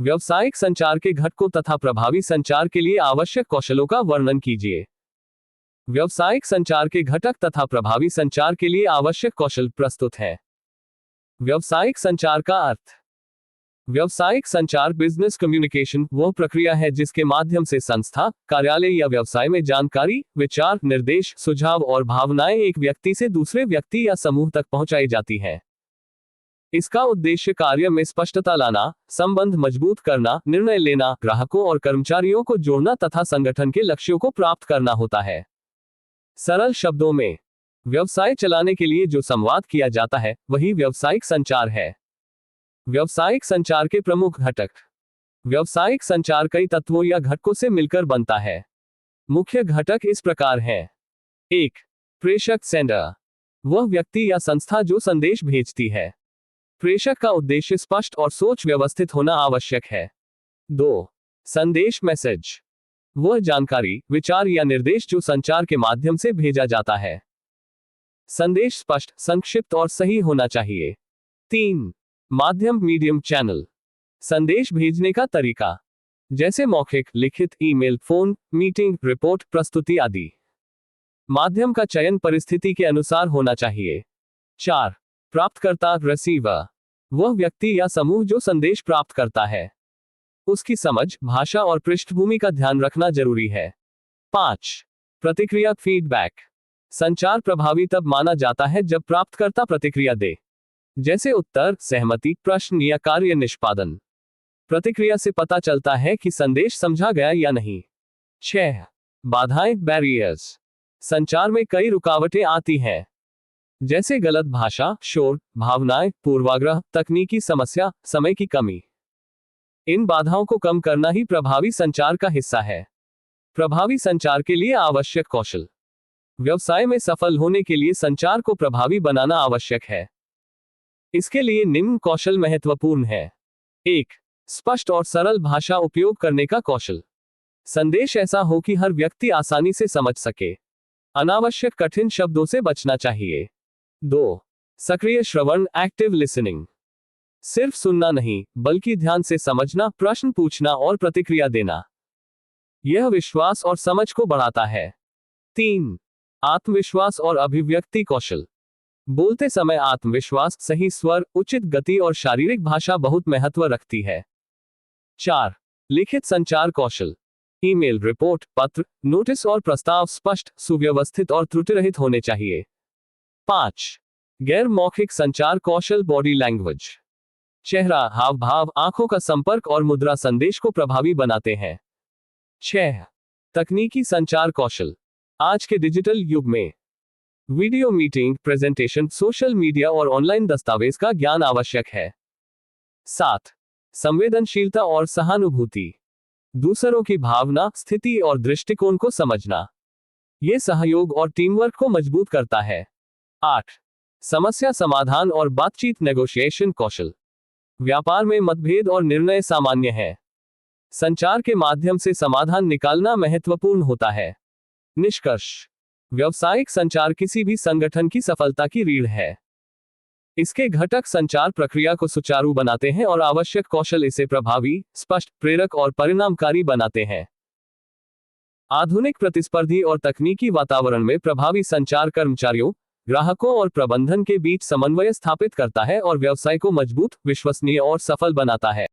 व्यावसायिक संचार के घटकों तथा प्रभावी संचार के लिए आवश्यक कौशलों का वर्णन कीजिए। व्यावसायिक संचार के घटक तथा प्रभावी संचार के लिए आवश्यक कौशल प्रस्तुत हैं। व्यावसायिक संचार का अर्थ। व्यावसायिक संचार बिजनेस कम्युनिकेशन वह प्रक्रिया है जिसके माध्यम से संस्था, कार्यालय या व्यवसाय में जानकारी, विचार, निर्देश, सुझाव और भावनाएं एक व्यक्ति से दूसरे व्यक्ति या समूह तक पहुंचाई जाती हैं। इसका उद्देश्य कार्य में स्पष्टता लाना, संबंध मजबूत करना, निर्णय लेना, ग्राहकों और कर्मचारियों को जोड़ना तथा संगठन के लक्ष्यों को प्राप्त करना होता है। सरल शब्दों में, व्यवसाय चलाने के लिए जो संवाद किया जाता है वही व्यावसायिक संचार है। व्यावसायिक संचार के प्रमुख घटक। व्यावसायिक संचार कई तत्वों या घटकों से मिलकर बनता है। मुख्य घटक इस प्रकार हैं। 1. प्रेषक सेंडर, वह व्यक्ति या संस्था जो संदेश भेजती है। प्रेषक का उद्देश्य स्पष्ट और सोच व्यवस्थित होना आवश्यक है। 2. संदेश मैसेज, वह जानकारी, विचार या निर्देश जो संचार के माध्यम से भेजा जाता है। संदेश स्पष्ट, संक्षिप्त और सही होना चाहिए। 3. माध्यम मीडियम चैनल, संदेश भेजने का तरीका, जैसे मौखिक, लिखित, ईमेल, फोन, मीटिंग, रिपोर्ट, प्रस्तुति आदि। माध्यम का चयन परिस्थिति के अनुसार होना चाहिए। 4. प्राप्तकर्ता रिसीवर, वह व्यक्ति या समूह जो संदेश प्राप्त करता है। उसकी समझ, भाषा और पृष्ठभूमि का ध्यान रखना जरूरी है। 5. प्रतिक्रिया फीडबैक, संचार प्रभावी तब माना जाता है जब प्राप्तकर्ता प्रतिक्रिया दे, जैसे उत्तर, सहमति, प्रश्न या कार्य निष्पादन। प्रतिक्रिया से पता चलता है कि संदेश समझा गया या नहीं। 6. बाधाएं बैरियर्स, संचार में कई रुकावटें आती हैं, जैसे गलत भाषा, शोर, भावनाएं, पूर्वाग्रह, तकनीकी समस्या, समय की कमी। इन बाधाओं को कम करना ही प्रभावी संचार का हिस्सा है। प्रभावी संचार के लिए आवश्यक कौशल। व्यवसाय में सफल होने के लिए संचार को प्रभावी बनाना आवश्यक है। इसके लिए निम्न कौशल महत्वपूर्ण है। 1. स्पष्ट और सरल भाषा उपयोग करने का कौशल, संदेश ऐसा हो कि हर व्यक्ति आसानी से समझ सके। अनावश्यक कठिन शब्दों से बचना चाहिए। 2. सक्रिय श्रवण, एक्टिव लिसनिंग, सिर्फ सुनना नहीं बल्कि ध्यान से समझना, प्रश्न पूछना और प्रतिक्रिया देना। यह विश्वास और समझ को बढ़ाता है। 3. आत्मविश्वास और अभिव्यक्ति कौशल, बोलते समय आत्मविश्वास, सही स्वर, उचित गति और शारीरिक भाषा बहुत महत्व रखती है। 4. लिखित संचार कौशल, ईमेल, रिपोर्ट, पत्र, नोटिस और प्रस्ताव स्पष्ट, सुव्यवस्थित और त्रुटिरहित होने चाहिए। 5. गैर मौखिक संचार कौशल, बॉडी लैंग्वेज, चेहरा, हाव भाव, आंखों का संपर्क और मुद्रा संदेश को प्रभावी बनाते हैं। 6. तकनीकी संचार कौशल, आज के डिजिटल युग में video meeting, presentation, social media और ऑनलाइन दस्तावेज का ज्ञान आवश्यक है। 7. संवेदनशीलता और सहानुभूति, दूसरों की भावना, स्थिति और दृष्टिकोण को समझना, यह सहयोग और टीमवर्क को मजबूत करता है। 8. समस्या समाधान और बातचीत, नेगोशिएशन कौशल, व्यापार में मतभेद और निर्णय सामान्य है, संचार के माध्यम से समाधान निकालना महत्वपूर्ण होता है। निष्कर्ष, व्यावसायिक संचार किसी भी संगठन की सफलता की रीढ़ है। इसके घटक संचार प्रक्रिया को सुचारू बनाते हैं और आवश्यक कौशल इसे प्रभावी, स्पष्ट, प्रेरक और परिणामकारी बनाते हैं। आधुनिक प्रतिस्पर्धी और तकनीकी वातावरण में प्रभावी संचार कर्मचारियों, ग्राहकों और प्रबंधन के बीच समन्वय स्थापित करता है और व्यवसाय को मजबूत, विश्वसनीय और सफल बनाता है।